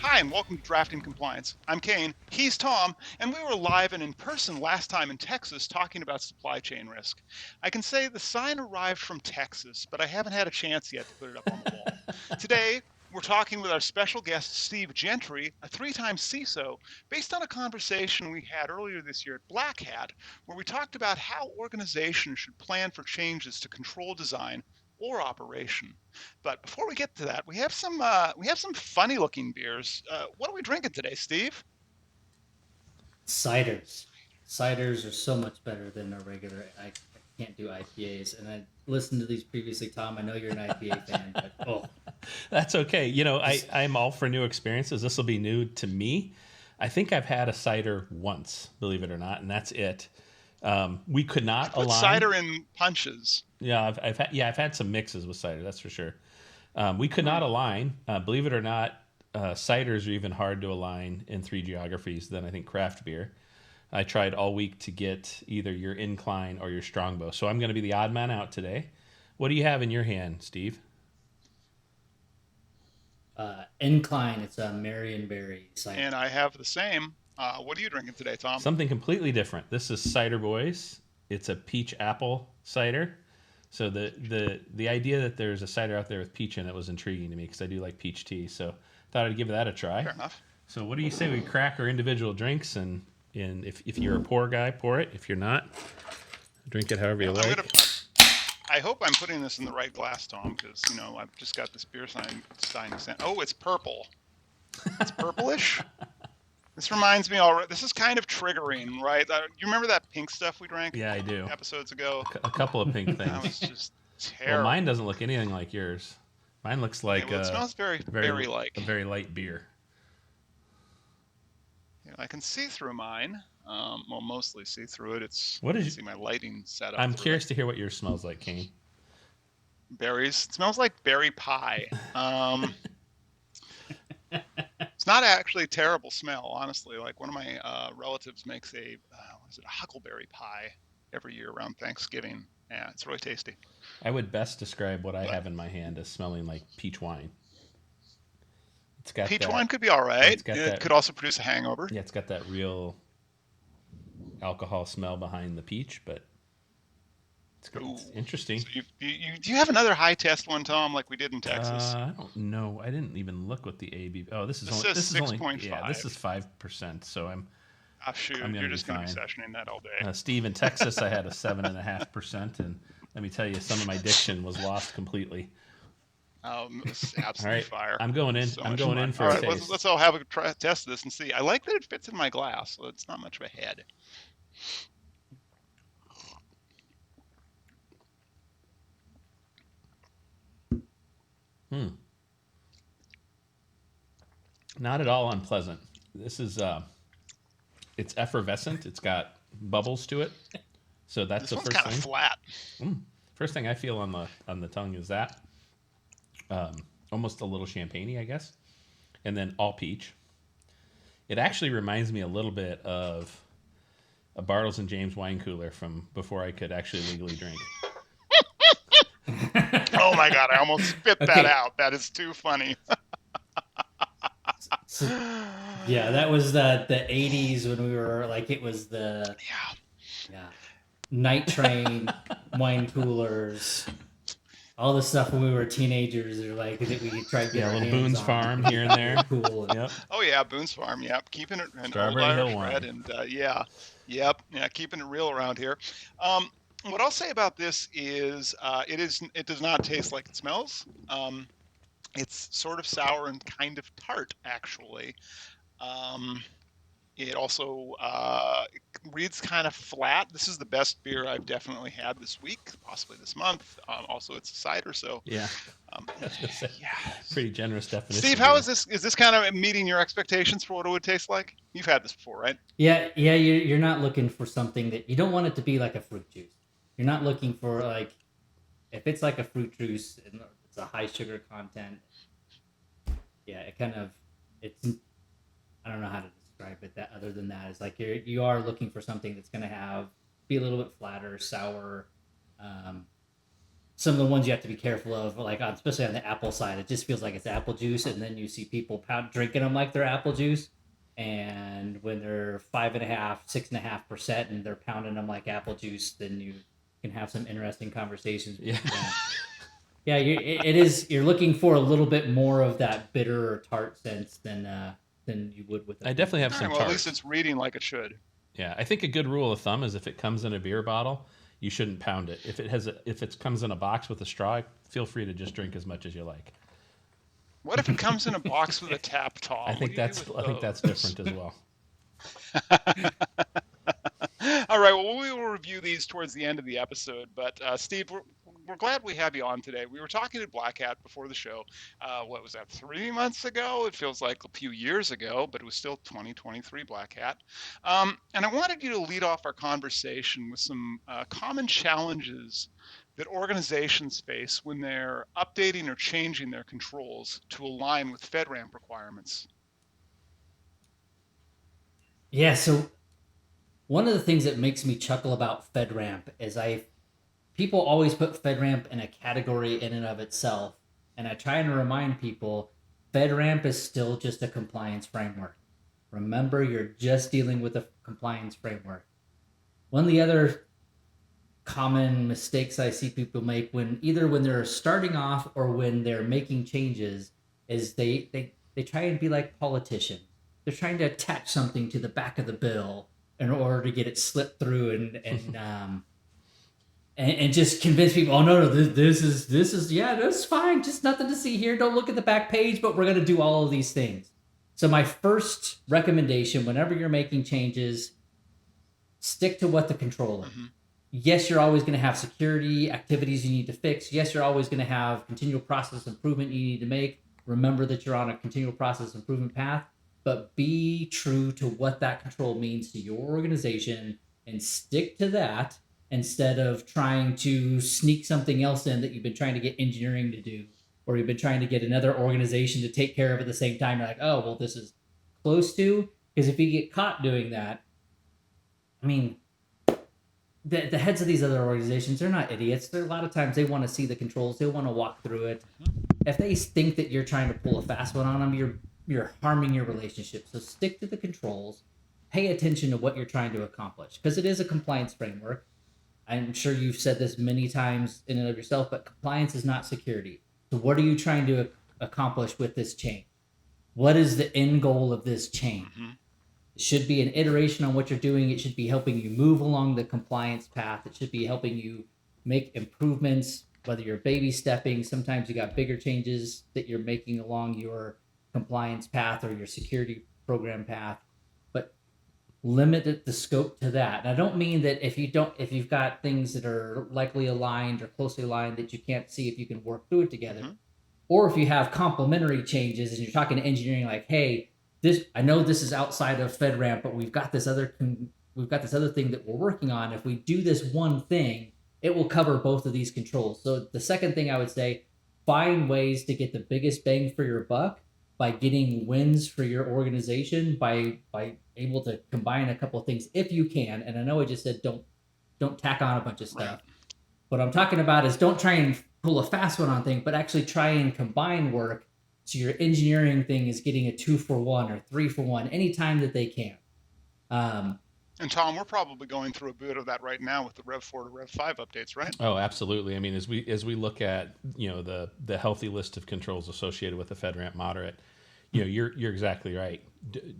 Hi, and welcome to Drafting Compliance. I'm Kayne, he's Tom, and we were live and in person last time in Texas talking about supply chain risk. I can say the sign arrived from Texas, but I haven't had a chance yet to put it up on the wall. Today, we're talking with our special guest, Steve Gentry, a three-time CISO, based on a conversation we had earlier this year at Black Hat, where we talked about how organizations should plan for changes to control design or operation. But before we get to that, we have some funny looking beers. What are we drinking today, Steve? Ciders. Ciders are so much better than a regular. I can't do IPAs, and I listened to these previously, Tom. I know you're an IPA fan, but That's okay. I'm all for new experiences. This will be new to me. I think I've had a cider once, believe it or not, and that's it. We could not Put align. cider in punches. Yeah, I've had some mixes with cider. That's for sure. We could not align. Believe it or not, ciders are even hard to align in three geographies than I think craft beer. I tried all week to get either your incline or your strongbow. So I'm going to be the odd man out today. What do you have in your hand, Steve? Incline. It's a Marionberry cider. And I have the same. What are you drinking today, Tom? Something completely different. This is Cider Boys. It's a peach apple cider. So the idea that there's a cider out there with peach in it was intriguing to me because I do like peach tea. So thought I'd give that a try. Fair enough. So what do you say we crack our individual drinks and if you're a pour guy, pour it. If you're not, drink it however you like. I hope I'm putting this in the right glass, Tom, because I've just got this beer Stein sent. Oh, it's purple. It's purplish. This reminds me already. This is kind of triggering, right? You remember that pink stuff we drank? Yeah, I do. Episodes ago. A couple of pink things. That was just terrible. Well, mine doesn't look anything like yours. Mine looks like it smells very like a very light beer. I can see through mine. Well, mostly see through it. See my lighting setup. I'm curious to hear what yours smells like, Kayne. Berries. It smells like berry pie. It's not actually a terrible smell, honestly. Like one of my relatives makes a huckleberry pie every year around Thanksgiving. Yeah, it's really tasty. I would best describe what I have in my hand as smelling like peach wine. It's got peach wine could be all right. It could also produce a hangover. Yeah, it's got that real alcohol smell behind the peach, but it's interesting. So do you have another high test one, Tom, like we did in Texas? I don't know. I didn't even look what the ABV. Oh, this is 6.5. Yeah, this is 5%. So I'm. Oh, shoot, you're just going to be sessioning that all day. Steve, in Texas, I had a 7.5%, and let me tell you, some of my diction was lost completely. It's absolutely fire. I'm going in. I'm going in for a taste. Let's all have a test of this and see. I like that it fits in my glass, so it's not much of a head. Not at all unpleasant. This is it's effervescent. It's got bubbles to it. So that's the first thing. This one's kind of flat. First thing I feel on the tongue is that almost a little champagne-y, I guess, and then all peach. It actually reminds me a little bit of a Bartles and James wine cooler from before I could actually legally drink. Oh my God! I almost spit that out. That is too funny. So, yeah, that was the 80s when we were like, it was the night train, wine coolers, all the stuff when we were teenagers. Or like that we tried to get a little Boone's Farm here and there. Cool. Yep. Oh yeah, Boone's Farm. Yep, keeping it an Strawberry old Hill Irish wine. red, and keeping it real around here. What I'll say about this is, it does not taste like it smells. It's sort of sour and kind of tart, actually. It also reads kind of flat. This is the best beer I've definitely had this week, possibly this month. Also, it's a cider, so yeah. Pretty generous definition. Steve, how is this? Is this kind of meeting your expectations for what it would taste like? You've had this before, right? Yeah. You're not looking for something that you don't want it to be like a fruit juice. You're not looking for like if it's like a fruit juice and it's a high sugar content. Yeah, it's I don't know how to describe it. That other than that, it's like you are looking for something that's going to be a little bit flatter, sour, some of the ones you have to be careful of, like especially on the apple side, it just feels like it's apple juice, and then you see people drinking them like they're apple juice, and when they're 5.5, 6.5%, and they're pounding them like apple juice, then you can have some interesting conversations. Yeah. Yeah, it is. You're looking for a little bit more of that bitter or tart sense than you would with. I definitely have All some right, well, at tart. least it's reading like it should. Yeah, I think a good rule of thumb is if it comes in a beer bottle, you shouldn't pound it. If it comes in a box with a straw, feel free to just drink as much as you like. What if it comes in a box with a tap, Tom? I think that's different as well. All right, well, we will review these towards the end of the episode. But Steve, we're glad we have you on today. We were talking to Black Hat before the show. What was that, 3 months ago? It feels like a few years ago, but it was still 2023 Black Hat. And I wanted you to lead off our conversation with some common challenges that organizations face when they're updating or changing their controls to align with FedRAMP requirements. Yeah, so one of the things that makes me chuckle about FedRAMP is people always put FedRAMP in a category in and of itself, and I try and remind people FedRAMP is still just a compliance framework. Remember, you're just dealing with a compliance framework. One of the other common mistakes I see people make when they're starting off or when they're making changes is they try and be like politicians. They're trying to attach something to the back of the bill in order to get it slipped through and just convince people, oh no, this is yeah, that's fine, just nothing to see here. Don't look at the back page, but we're gonna do all of these things. So my first recommendation, whenever you're making changes, stick to what the control is. Mm-hmm. Yes, you're always going to have security activities you need to fix. Yes, you're always going to have continual process improvement you need to make. Remember that you're on a continual process improvement path, but be true to what that control means to your organization and stick to that instead of trying to sneak something else in that you've been trying to get engineering to do, or you've been trying to get another organization to take care of at the same time. You're like, oh, well, this is close to, because if you get caught doing that, I mean, the heads of these other organizations, they're not idiots. A lot of times they want to see the controls. They want to walk through it. If they think that you're trying to pull a fast one on them, you're harming your relationship. So stick to the controls. Pay attention to what you're trying to accomplish, because it is a compliance framework. I'm sure you've said this many times in and of yourself, but compliance is not security. So what are you trying to accomplish with this change? What is the end goal of this change? Mm-hmm. It should be an iteration on what you're doing. It should be helping you move along the compliance path. It should be helping you make improvements, whether you're baby stepping. Sometimes you got bigger changes that you're making along your compliance path or your security program path, but limit the scope to that. And I don't mean that if you've got things that are likely aligned or closely aligned that you can't see if you can work through it together. Mm-hmm. Or if you have complementary changes and you're talking to engineering like, hey, I know this is outside of FedRAMP, but we've got this other thing that we're working on. If we do this one thing, it will cover both of these controls. So the second thing I would say, find ways to get the biggest bang for your buck by getting wins for your organization by able to combine a couple of things if you can. And I know I just said don't tack on a bunch of stuff. Right. What I'm talking about is don't try and pull a fast one on things, but actually try and combine work. So your engineering thing is getting a 2-for-1 or 3-for-1 anytime that they can. And Tom, we're probably going through a bit of that right now with the Rev 4 to Rev 5 updates, right? Oh, absolutely. I mean, as we look at the healthy list of controls associated with the FedRAMP moderate, you're exactly right.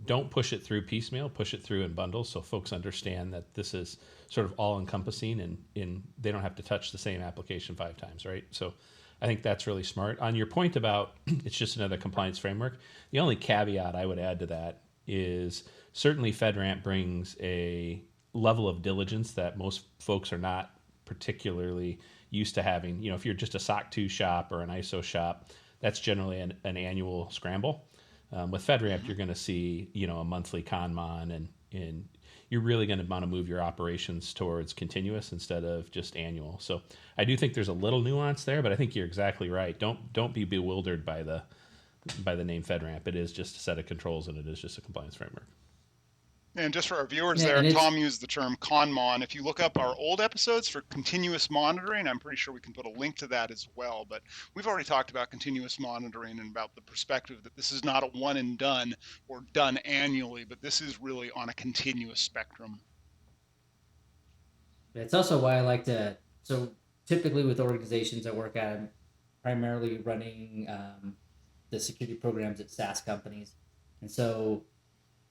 Don't push it through piecemeal. Push it through in bundles so folks understand that this is sort of all encompassing and they don't have to touch the same application 5 times, right? So I think that's really smart. On your point about it's just another compliance framework, the only caveat I would add to that is certainly FedRAMP brings a level of diligence that most folks are not particularly used to having. If you're just a SOC 2 shop or an ISO shop, that's generally an annual scramble. With FedRAMP, you're going to see a monthly Kanban, and you're really going to want to move your operations towards continuous instead of just annual. So I do think there's a little nuance there, but I think you're exactly right. Don't be bewildered by the name FedRAMP. It is just a set of controls, and it is just a compliance framework. And just for our viewers Yeah, there, and it's Tom used the term conmon. If you look up our old episodes for continuous monitoring, I'm pretty sure we can put a link to that as well. But we've already talked about continuous monitoring and about the perspective that this is not a one and done or done annually, but this is really on a continuous spectrum. it's also why I like to. So typically with organizations I work at, I'm primarily running the security programs at SaaS companies, and so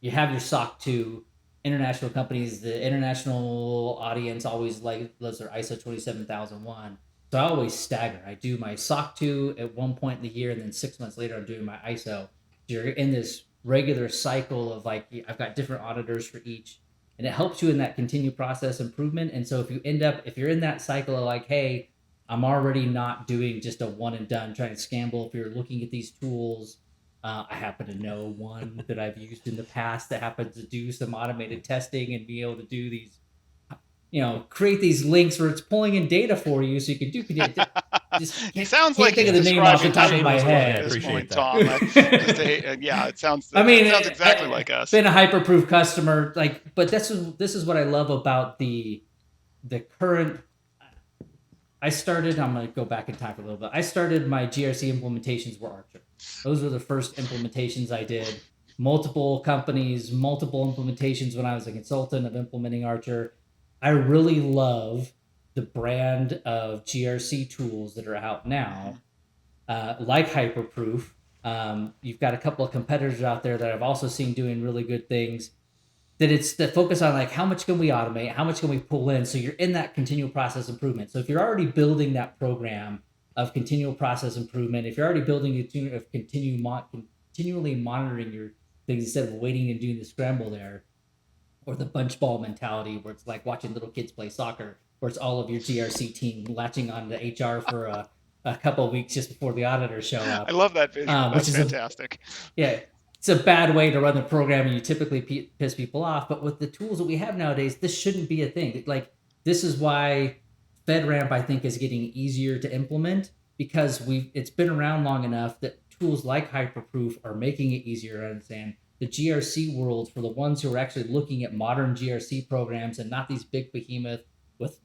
you have your SOC 2 international companies. The international audience always loves their ISO 27001. So I always stagger. I do my SOC 2 at one point in the year, and then 6 months later, I'm doing my ISO. You're in this regular cycle of like, I've got different auditors for each, and it helps you in that continued process improvement. And so if you're in that cycle of like, hey, I'm already not doing just a one and done trying to scamble. If you're looking at these tools, I happen to know one that I've used in the past that happens to do some automated testing and be able to do these, create these links where it's pulling in data for you, so you can do. Just He can't, sounds can't like think he's of the name off the describing top of my shameless plug head. at this Appreciate point, that. Tom. Yeah, it sounds. I mean, it sounds exactly like us. Been a hyperproof customer, but this is what I love about the current. I started. I'm going to go back in time for a little bit. I started my GRC implementations were Archer. Those were the first implementations I did. Multiple companies, multiple implementations when I was a consultant of implementing Archer. I really love the brand of GRC tools that are out now, like Hyperproof. You've got a couple of competitors out there that I've also seen doing really good things. That it's the focus on like how much can we automate, how much can we pull in, so you're in that continual process improvement. So if you're already building that program of continual process improvement, if you're already building a tune of continually monitoring your things instead of waiting and doing the scramble there, or the bunch ball mentality where it's like watching little kids play soccer, where it's all of your GRC team latching on to HR for a couple of weeks just before the auditors show up. I love that visual. That's fantastic. It's a bad way to run the program, and you typically piss people off. But with the tools that we have nowadays, this shouldn't be a thing. Like, this is why FedRAMP, I think, is getting easier to implement, because it's been around long enough that tools like Hyperproof are making it easier to understand. The GRC world, for the ones who are actually looking at modern GRC programs and not these big behemoth with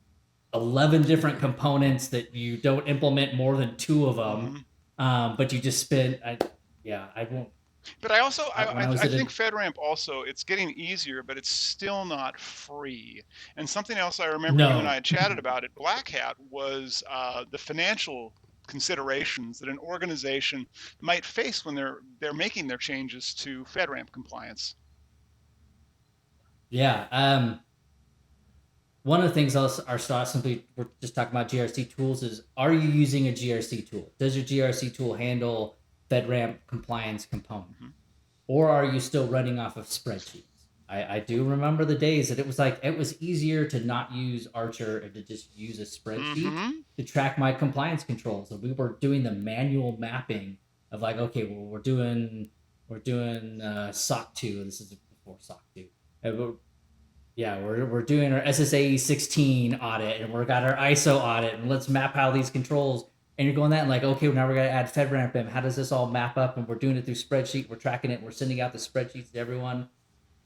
11 different components that you don't implement more than 2 of them, but you just spend. I won't. But I think FedRAMP also, it's getting easier, but it's still not free. And something else I remember you and I had chatted about at Black Hat was the financial considerations that an organization might face when they're making their changes to FedRAMP compliance. Yeah. One of the things we're just talking about GRC tools is, are you using a GRC tool? Does your GRC tool handle FedRAMP compliance component? Or are you still running off of spreadsheets? I do remember the days that it was easier to not use Archer and to just use a spreadsheet to track my compliance controls. And we were doing the manual mapping of like, okay, well, we're doing SOC 2. This is before SOC 2. We're doing our SSAE 16 audit, and we've got our ISO audit, and let's map how these controls. And you're going that and like, okay, now we're going to add FedRAMP in. How does this all map up? And we're doing it through spreadsheet. We're tracking it. We're sending out the spreadsheets to everyone.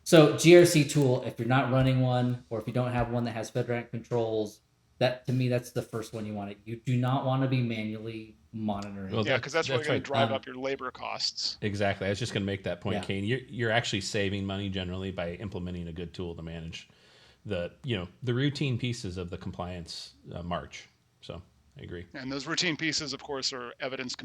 So GRC tool, if you're not running one, or if you don't have one that has FedRAMP controls, that to me, that's the first one you want. You do not want to be manually monitoring. Well, yeah, because that's really going to drive up your labor costs. Exactly. I was just going to make that point, Yeah. Kayne. You're actually saving money generally by implementing a good tool to manage the routine pieces of the compliance march. So I agree. And those routine pieces, of course, are evidence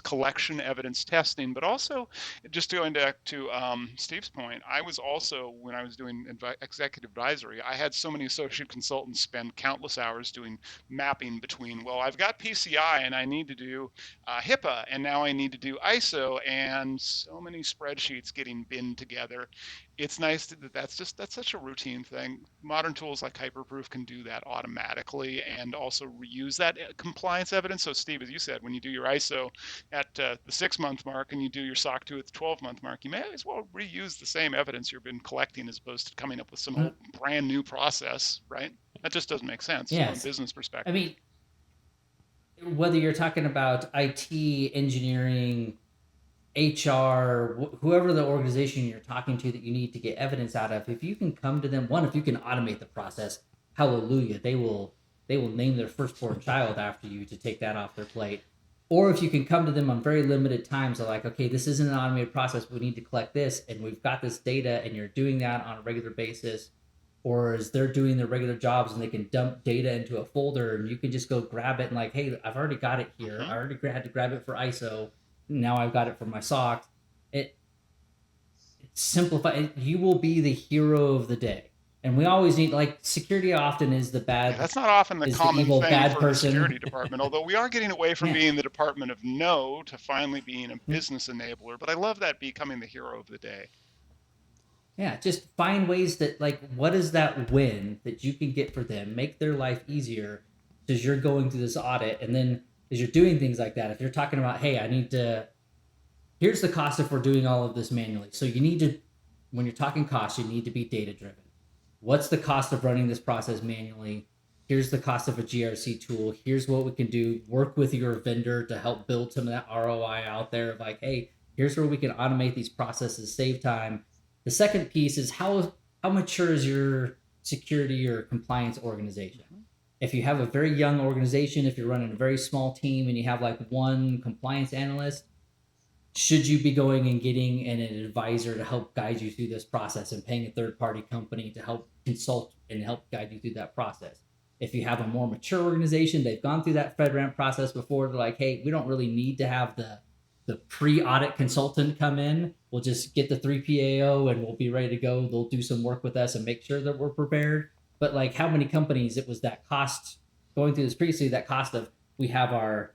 collection, evidence testing, but also, just going back to Steve's point, I was also, when I was doing executive advisory, I had so many associate consultants spend countless hours doing mapping between, well, I've got PCI and I need to do HIPAA, and now I need to do ISO, and so many spreadsheets getting binned together. It's nice that's such a routine thing. Modern tools like Hyperproof can do that automatically and also reuse that compliance evidence. So Steve, as you said, when you do your ISO at the 6-month mark and you do your SOC 2 at the 12-month mark, you may as well reuse the same evidence you've been collecting as opposed to coming up with some brand new process, right? That just doesn't make sense from a business perspective. I mean, whether you're talking about IT, engineering, HR, whoever the organization you're talking to that you need to get evidence out of, if you can come to them, one, if you can automate the process, hallelujah, they will name their firstborn child after you to take that off their plate. Or if you can come to them on very limited times, they're like, okay, this isn't an automated process. We need to collect this, and we've got this data, and you're doing that on a regular basis. Or as they're doing their regular jobs and they can dump data into a folder, and you can just go grab it and like, hey, I've already got it here. I already had to grab it for ISO. Now I've got it for my SOX. It simplify. You will be the hero of the day. And we always need, like, security often is the bad. That's not often the common evil, thing bad for person. the security department, although we are getting away from being the department of no to finally being a business enabler. But I love that becoming the hero of the day. Yeah, just find ways that, like, what is that win that you can get for them? Make their life easier as you're going through this audit. And then as you're doing things like that, if you're talking about, hey, here's the cost if we're doing all of this manually. So you need to, when you're talking cost, you need to be data driven. What's the cost of running this process manually? Here's the cost of a GRC tool. Here's what we can do. Work with your vendor to help build some of that ROI out there of like, hey, here's where we can automate these processes, save time. The second piece is how mature is your security or compliance organization? If you have a very young organization, if you're running a very small team and you have like one compliance analyst, should you be going and getting an advisor to help guide you through this process and paying a third-party company to help consult and help guide you through that process? If you have a more mature organization, they've gone through that FedRAMP process before, they're like, hey, we don't really need to have the pre-audit consultant come in. We'll just get the 3PAO and we'll be ready to go. They'll do some work with us and make sure that we're prepared. But like, how many companies it was that cost going through this previously, that cost of, we have our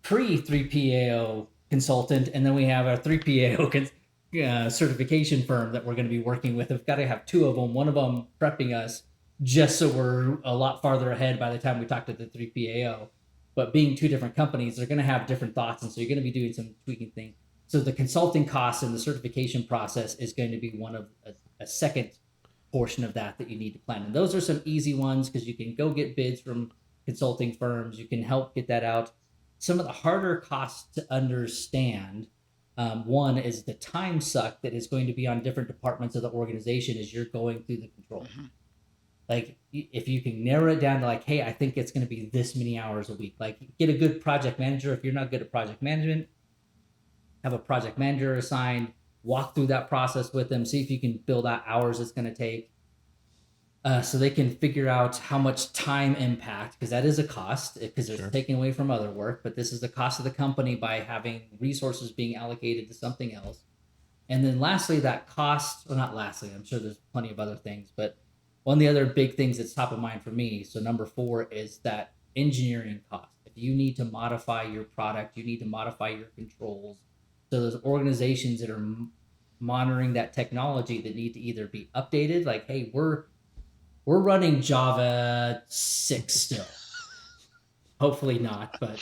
pre-3PAO consultant, and then we have our 3PAO certification firm that we're going to be working with. We've got to have two of them, one of them prepping us just so we're a lot farther ahead by the time we talk to the 3PAO. But being two different companies, they're going to have different thoughts, and so you're going to be doing some tweaking things. So the consulting costs and the certification process is going to be one of a second portion of that you need to plan. And those are some easy ones because you can go get bids from consulting firms. You can help get that out. Some of the harder costs to understand, one is the time suck that is going to be on different departments of the organization as you're going through the controls. Like, if you can narrow it down to like, hey, I think it's going to be this many hours a week. Like, get a good project manager. If you're not good at project management, have a project manager assigned, walk through that process with them, see if you can build out hours it's going to take. So they can figure out how much time impact, because that is a cost, because it's taken away from other work, but this is the cost of the company by having resources being allocated to something else. And then lastly, that cost, well, not lastly, I'm sure there's plenty of other things, but one of the other big things that's top of mind for me, so number 4, is that engineering cost. If you need to modify your product, you need to modify your controls. So those organizations that are monitoring that technology that need to either be updated, like, hey, we're running Java 6 still. Hopefully not, but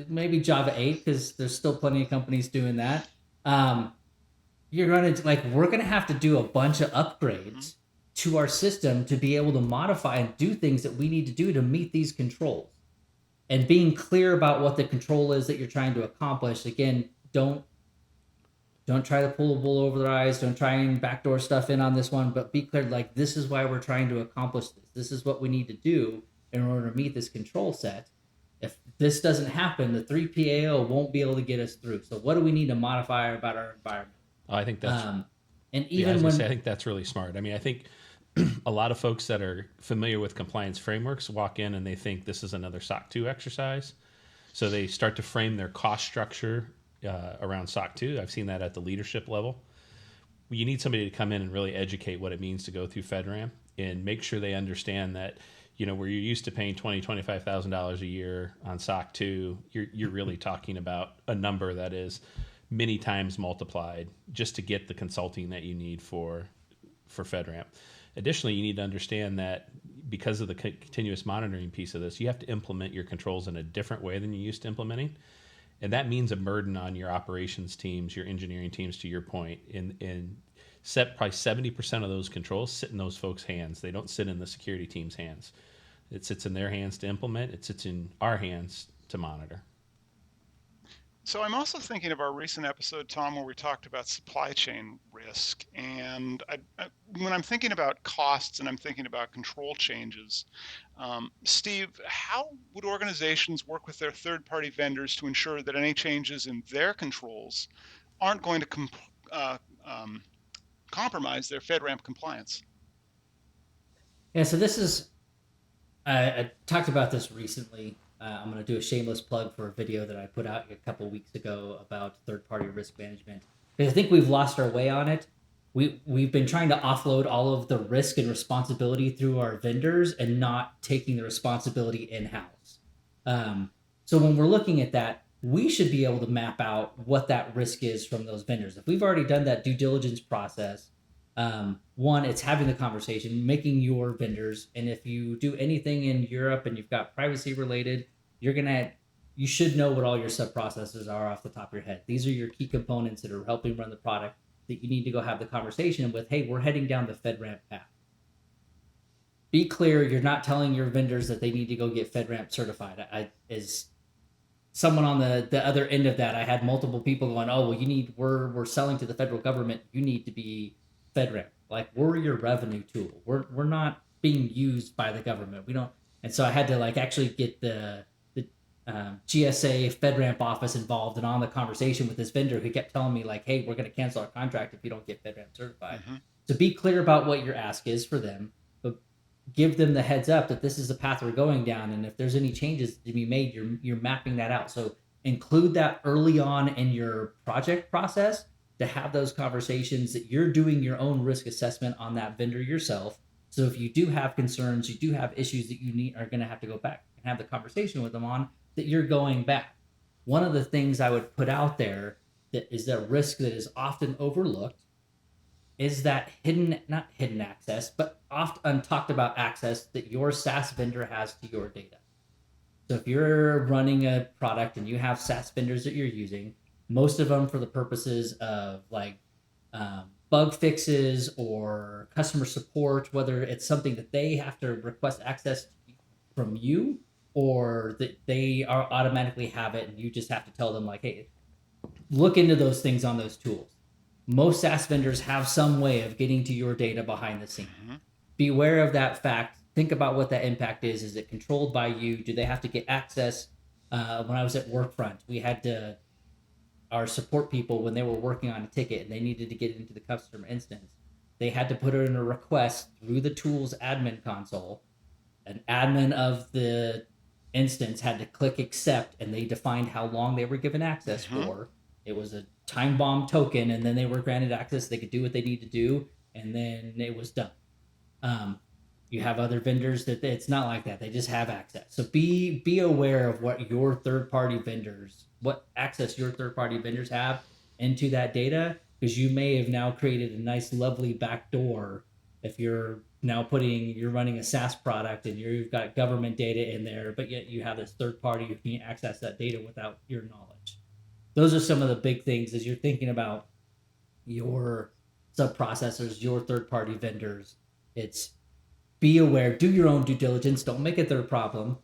maybe Java 8, because there's still plenty of companies doing that. We're going to have to do a bunch of upgrades to our system to be able to modify and do things that we need to do to meet these controls. And being clear about what the control is that you're trying to accomplish. Again, don't try to pull the wool over their eyes. Don't try and backdoor stuff in on this one, but be clear, like, this is why we're trying to accomplish this. This is what we need to do in order to meet this control set. If this doesn't happen, the 3PAO won't be able to get us through. So what do we need to modify about our environment? I think that's, and even I think that's really smart. I mean, I think a lot of folks that are familiar with compliance frameworks walk in and they think this is another SOC 2 exercise. So they start to frame their cost structure around SOC 2. I've seen that at the leadership level. You need somebody to come in and really educate what it means to go through FedRAMP and make sure they understand that, you know, where you're used to paying $25,000 a year on SOC 2, you're really talking about a number that is many times multiplied just to get the consulting that you need for FedRAMP. Additionally, you need to understand that because of the continuous monitoring piece of this, you have to implement your controls in a different way than you used to implementing. And that means a burden on your operations teams, your engineering teams, to your point. And probably 70% of those controls sit in those folks' hands. They don't sit in the security team's hands. It sits in their hands to implement. It sits in our hands to monitor. So I'm also thinking of our recent episode, Tom, where we talked about supply chain risk. And when I'm thinking about costs and I'm thinking about control changes, Steve, how would organizations work with their third-party vendors to ensure that any changes in their controls aren't going to uh, um, compromise their FedRAMP compliance? Yeah, so this is I talked about this recently. I'm going to do a shameless plug for a video that I put out a couple weeks ago about third-party risk management because I think we've lost our way on it. We've been trying to offload all of the risk and responsibility through our vendors and not taking the responsibility in-house. So when we're looking at that, we should be able to map out what that risk is from those vendors. If we've already done that due diligence process, one, it's having the conversation, making your vendors, and if you do anything in Europe and you've got privacy related, you should know what all your sub processes are off the top of your head. These are your key components that are helping run the product that you need to go have the conversation with. Hey, we're heading down the FedRAMP path. Be clear, you're not telling your vendors that they need to go get FedRAMP certified. As someone on the other end of that, I had multiple people going, "Oh, well, we're selling to the federal government. You need to be FedRAMP. Like, we're your revenue tool. We're not being used by the government. We don't." And so I had to like actually get the GSA FedRAMP office involved and on the conversation with this vendor who kept telling me like, "Hey, we're going to cancel our contract if you don't get FedRAMP certified." Mm-hmm. So be clear about what your ask is for them, but give them the heads up that this is the path we're going down, and if there's any changes to be made, you're mapping that out. So include that early on in your project process to have those conversations that you're doing your own risk assessment on that vendor yourself. So if you do have concerns, you do have issues that you are going to have to go back and have the conversation with them on, that you're going back. One of the things I would put out there that is a risk that is often overlooked is that not hidden access, but often talked about access that your SaaS vendor has to your data. So if you're running a product and you have SaaS vendors that you're using, most of them for the purposes of like bug fixes or customer support, whether it's something that they have to request access from you or that they are automatically have it and you just have to tell them like, hey, look into those things on those tools. Most SaaS vendors have some way of getting to your data behind the scene. Mm-hmm. Beware of that fact. Think about what that impact is. Is it controlled by you? Do they have to get access? When I was at Workfront, we had our support people, when they were working on a ticket and they needed to get into the customer instance, they had to put in a request through the tool's admin console. An admin of the instance had to click accept, and they defined how long they were given access for. It was a time bomb token, and then they were granted access. They could do what they need to do, and then it was done. You have other vendors that it's not like that. They just have access. So be aware of what access your third-party vendors have into that data, because you may have now created a nice, lovely backdoor if you're running a SaaS product and you've got government data in there, but yet you have this third party who can access that data without your knowledge. Those are some of the big things as you're thinking about your sub-processors, your third-party vendors. It's be aware, do your own due diligence. Don't make it their problem.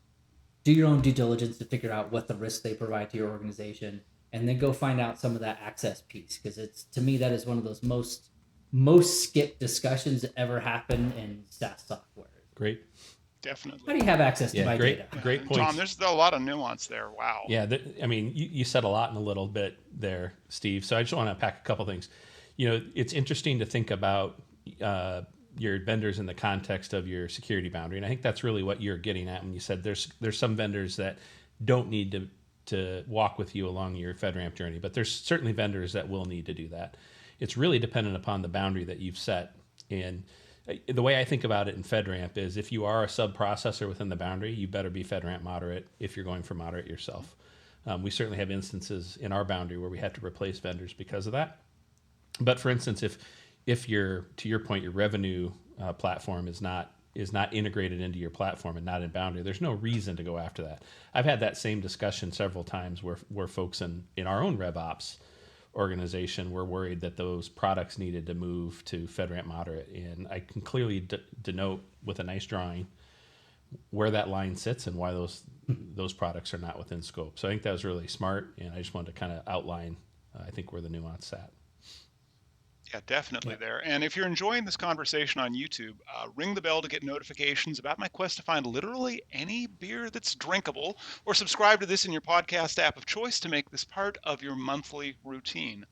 Do your own due diligence to figure out what the risks they provide to your organization, and then go find out some of that access piece, because to me, that is one of those most skipped discussions that ever happen in SaaS software. Great. Definitely. How do you have access to my data? Great point. Tom, there's a lot of nuance there. Wow. Yeah, you said a lot in a little bit there, Steve. So I just want to pack a couple things. It's interesting to think about your vendors in the context of your security boundary, and I think that's really what you're getting at when you said there's some vendors that don't need to walk with you along your FedRAMP journey, but there's certainly vendors that will need to do that. It's really dependent upon the boundary that you've set. And the way I think about it in FedRAMP is if you are a sub-processor within the boundary, you better be FedRAMP moderate if you're going for moderate yourself. We certainly have instances in our boundary where we had to replace vendors because of that. But for instance, if to your point, your revenue platform is not integrated into your platform and not in boundary, there's no reason to go after that. I've had that same discussion several times where folks in our own RevOps organization were worried that those products needed to move to FedRAMP moderate. And I can clearly denote with a nice drawing where that line sits and why those products are not within scope. So I think that was really smart, and I just wanted to kind of outline, I think, where the nuance sat. Yeah, definitely Yeah. there. And if you're enjoying this conversation on YouTube, ring the bell to get notifications about my quest to find literally any beer that's drinkable, or subscribe to this in your podcast app of choice to make this part of your monthly routine.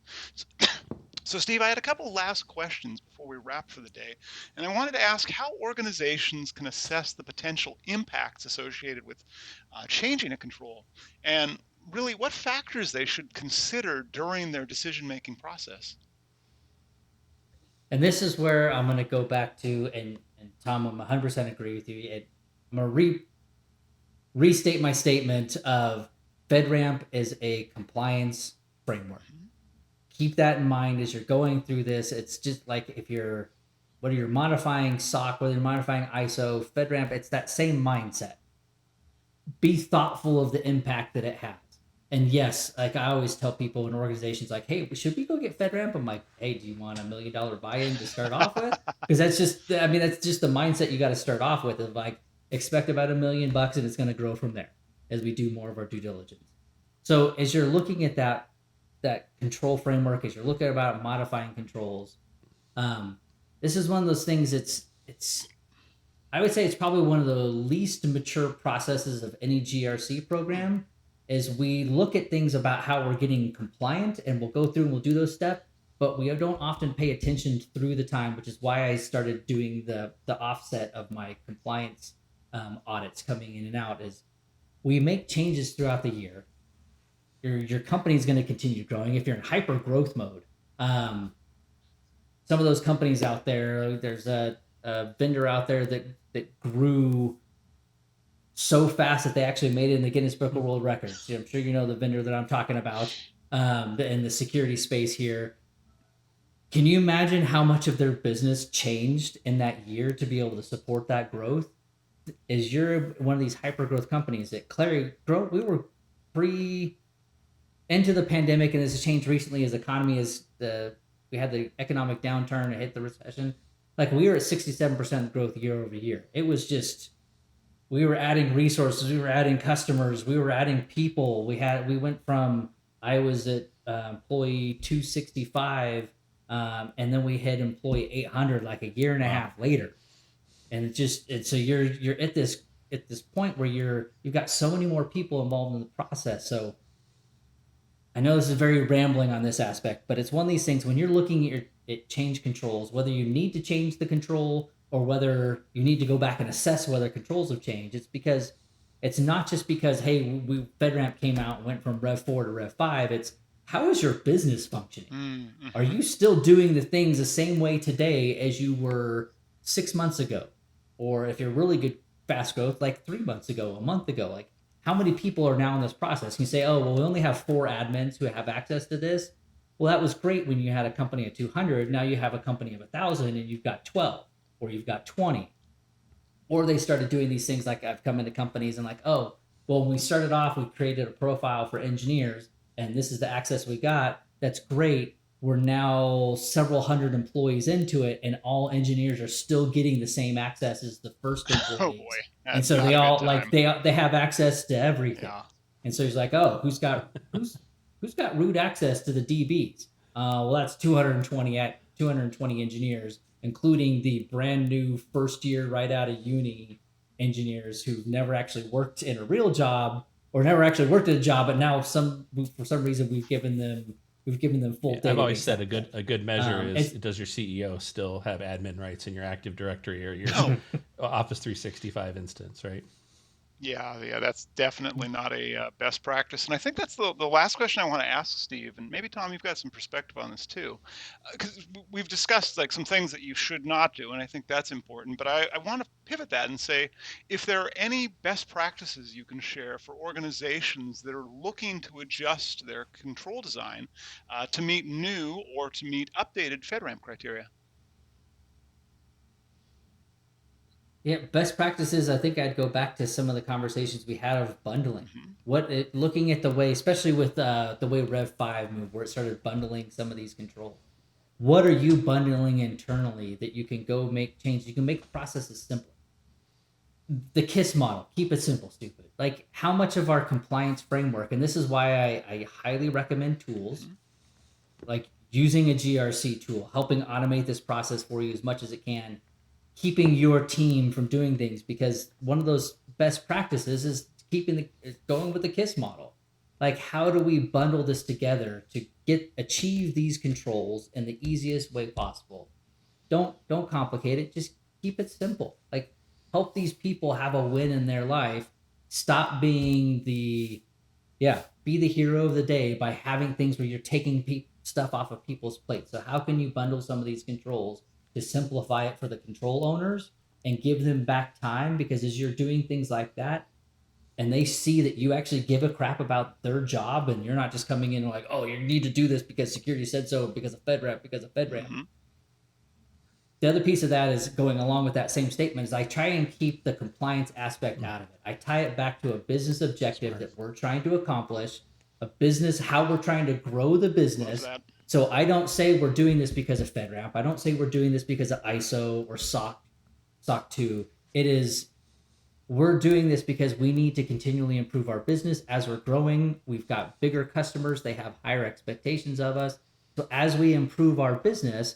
So, Steve, I had a couple last questions before we wrap for the day, and I wanted to ask how organizations can assess the potential impacts associated with changing a control, and really what factors they should consider during their decision-making process. And this is where I'm going to go back to, and Tom, I'm 100% agree with you. I'm going to restate my statement of FedRAMP is a compliance framework. Keep that in mind as you're going through this. It's just like whether you're modifying SOC, whether you're modifying ISO, FedRAMP, it's that same mindset. Be thoughtful of the impact that it has. And yes, like I always tell people in organizations, like, hey, should we go get FedRAMP? I'm like, hey, do you want $1 million buy-in to start off with? Because that's just the mindset you got to start off with, of like, expect about $1 million and it's going to grow from there as we do more of our due diligence. So as you're looking at that control framework, as you're looking about modifying controls, this is one of those things. It's I would say it's probably one of the least mature processes of any GRC program. Is we look at things about how we're getting compliant, and we'll go through and we'll do those steps, but we don't often pay attention through the time, which is why I started doing the offset of my compliance audits coming in and out. Is we make changes throughout the year. Your company is going to continue growing. If you're in hyper growth mode, some of those companies out there, there's a vendor out there that grew so fast that they actually made it in the Guinness Book of World Records. I'm sure you know the vendor that I'm talking about in the security space here. Can you imagine how much of their business changed in that year to be able to support that growth? As you're one of these hyper growth companies that clearly grow, we were into the pandemic, and this has changed recently as economy we had the economic downturn, it hit the recession. Like we were at 67% growth year over year. It was just, we were adding resources, we were adding customers, we were adding people. We went from, I was at employee 265, and then we hit employee 800 like a year and a half later. And so you're at this point where you've got so many more people involved in the process. So I know this is very rambling on this aspect, but it's one of these things when you're looking at change controls, whether you need to change the control or whether you need to go back and assess whether controls have changed. It's not just because, hey, FedRAMP came out and went from Rev 4 to Rev 5. It's how is your business functioning? Mm-hmm. Are you still doing the things the same way today as you were 6 months ago? Or if you're really good fast growth, like 3 months ago, a month ago, like how many people are now in this process? You say, oh, well, we only have 4 admins who have access to this. Well, that was great when you had a company of 200. Now you have a company of 1,000 and you've got 12 or you've got 20. Or they started doing these things like I've come into companies and like, oh, well, when we started off, we created a profile for engineers and this is the access we got. That's great. We're now several hundred employees into it and all engineers are still getting the same access as the first employees. Oh boy. That's and so they all like they have access to everything. Yeah. And so he's like, oh, who's got root access to the DBs? Well, that's 220 engineers, including the brand new first year right out of uni engineers who've never actually worked in a real job or never actually worked at a job, but now for some reason we've given them full. I've always said a good measure is does your CEO still have admin rights in your Active Directory or your Office 365 instance, right? Yeah, that's definitely not a best practice. And I think that's the last question I want to ask Steve, and maybe Tom, you've got some perspective on this too, because we've discussed like some things that you should not do, and I think that's important. But I want to pivot that and say, if there are any best practices you can share for organizations that are looking to adjust their control design to meet new or to meet updated FedRAMP criteria. Yeah, best practices. I think I'd go back to some of the conversations we had of bundling. Looking at the way, especially with the way Rev 5 moved, where it started bundling some of these controls. What are you bundling internally that you can go make change? You can make processes simpler. the KISS model, keep it simple, stupid. Like how much of our compliance framework, and this is why I highly recommend tools Mhm. like using a GRC tool, helping automate this process for you as much as it can, keeping your team from doing things, because one of those best practices is keeping the is going with the KISS model. Like how do we bundle this together to achieve these controls in the easiest way possible? Don't complicate it, just keep it simple. Like help these people have a win in their life. Stop being the be the hero of the day by having things where you're taking stuff off of people's plates. So how can you bundle some of these controls to simplify it for the control owners and give them back time? Because as you're doing things like that and they see that you actually give a crap about their job and you're not just coming in like, oh, you need to do this because security said so, because of FedRAMP. Mhm. The other piece of that is going along with that same statement is I try and keep the compliance aspect out of it. I tie it back to a business objective that we're trying to accomplish, a business, how we're trying to grow the Love business. that. So I don't say we're doing this because of FedRAMP. I don't say we're doing this because of ISO or SOC 2. It is we're doing this because we need to continually improve our business as we're growing. We've got bigger customers, they have higher expectations of us. So as we improve our business,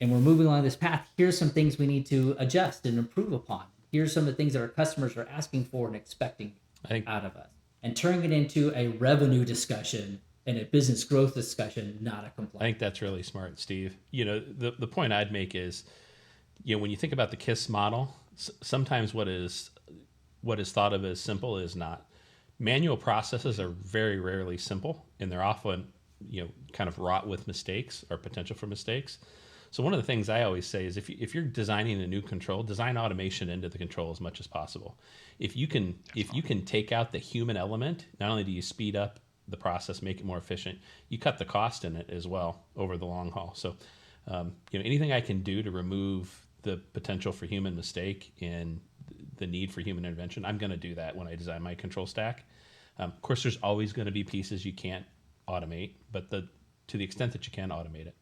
and we're moving along this path, here's some things we need to adjust and improve upon. Here's some of the things that our customers are asking for and expecting I think out of us. And turning it into a revenue discussion and a business growth discussion, not a I complaint. think that's really smart, Steve. The point I'd make is, when you think about the KISS model, sometimes what is thought of as simple is not. Manual processes are very rarely simple, and they're often kind of wrought with mistakes or potential for mistakes. So one of the things I always say is if you're designing a new control, design automation into the control as much as possible. If you can take out the human element, not only do you speed up the process, make it more efficient, you cut the cost in it as well over the long haul. So anything I can do to remove the potential for human mistake and the need for human intervention, I'm going to do that when I design my control stack. Of course, there's always going to be pieces you can't automate, but to the extent that you can automate it.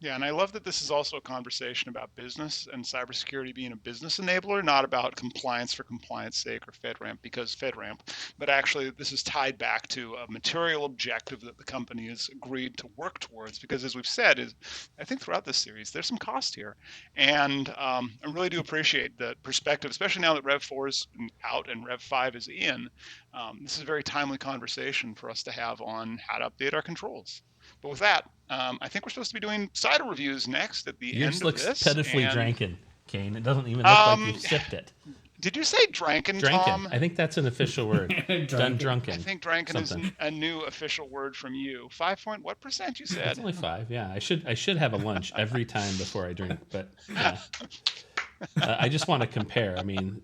Yeah, and I love that this is also a conversation about business and cybersecurity being a business enabler, not about compliance for compliance sake or FedRAMP because FedRAMP, but actually this is tied back to a material objective that the company has agreed to work towards. Because as we've said, I think throughout this series, there's some cost here, and I really do appreciate the perspective, especially now that Rev 4 is out and Rev 5 is in. This is a very timely conversation for us to have on how to update our controls. But with that, I think we're supposed to be doing cider reviews next at the Yours end of looks this. pitifully And dranken, Kane. It doesn't even look like you've sipped it. did you say dranken, Dranken. Tom? I think that's an official word. Done drunken. I think dranken is Something. a new official word from you. 5 point what % you It's said? only 5. Yeah, I should have a lunch every time before I drink, but I just want to compare. I mean,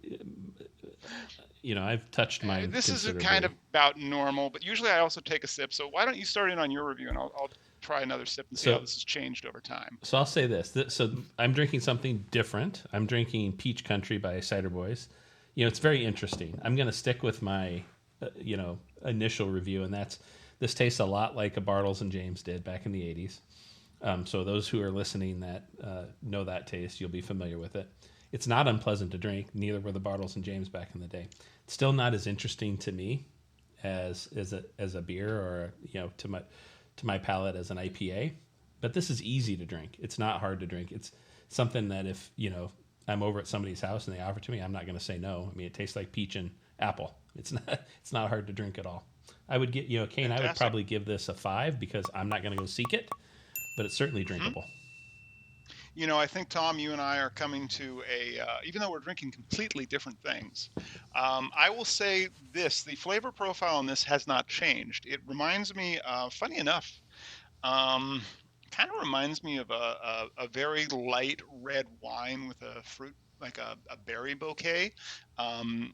I've touched mine This is considerably. kind of about normal, but usually I also take a sip. So why don't you start in on your review, and I'll try another sip and see how this has changed over time. So I'll say this. So I'm drinking something different. I'm drinking Peach Country by Cider Boys. It's very interesting. I'm going to stick with my, initial review, and this tastes a lot like a Bartles and James did back in the 80s. So those who are listening that know that taste, you'll be familiar with it. It's not unpleasant to drink. Neither were the Bartles and James back in the day. It's still not as interesting to me as a beer or to my palate as an IPA. But this is easy to drink. It's not hard to drink. It's something that if I'm over at somebody's house and they offer it to me, I'm not going to say no. I mean, it tastes like peach and apple. It's not hard to drink at all. I would get Kane. Fantastic. I would probably give this a 5 because I'm not going to go seek it, but it's certainly drinkable. I think, Tom, you and I are coming to even though we're drinking completely different things, I will say this, the flavor profile on this has not changed. It reminds me, funny enough, kind of reminds me of a very light red wine with a fruit, like a berry bouquet,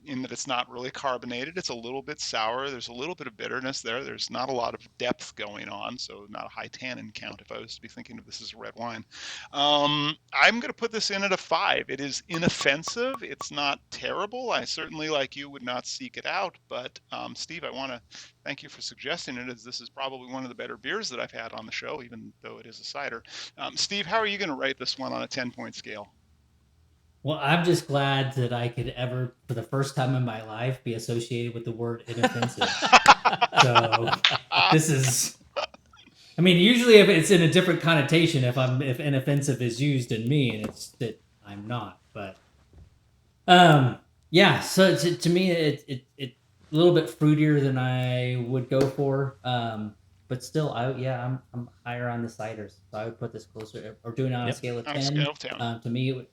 in that it's not really carbonated. It's a little bit sour. There's a little bit of bitterness there. There's not a lot of depth going on, so not a high tannin count if I was to be thinking of this as a red wine. I'm going to put this in at a 5. It is inoffensive. It's not terrible. I certainly, like you, would not seek it out. But Steve, I want to thank you for suggesting it, as this is probably one of the better beers that I've had on the show, even though it is a cider. Steve, how are you going to rate this one on a 10-point scale? Well, I'm just glad that I could ever, for the first time in my life, be associated with the word inoffensive. So this is, I mean, usually if it's in a different connotation, if inoffensive is used in me, and it's that I'm not, but yeah. So to me, it a little bit fruitier than I would go for. But still, I'm higher on the ciders, so I would put this closer, or doing it on a Yep. scale of On 10. a scale of 10. To me,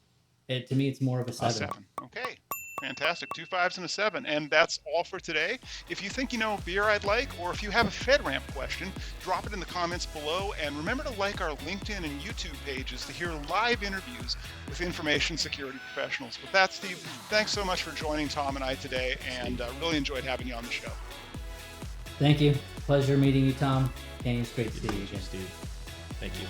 to me, it's more of a A 7. 7. Okay. Fantastic. 2 5s and a 7. And that's all for today. If you think you know a beer I'd like, or if you have a FedRAMP question, drop it in the comments below. And remember to like our LinkedIn and YouTube pages to hear live interviews with information security professionals. With that, Steve, thanks so much for joining Tom and I today, and really enjoyed having you on the show. Thank you. Pleasure meeting you, Tom. Kayne, it's great to see you again. Steve. Thank you.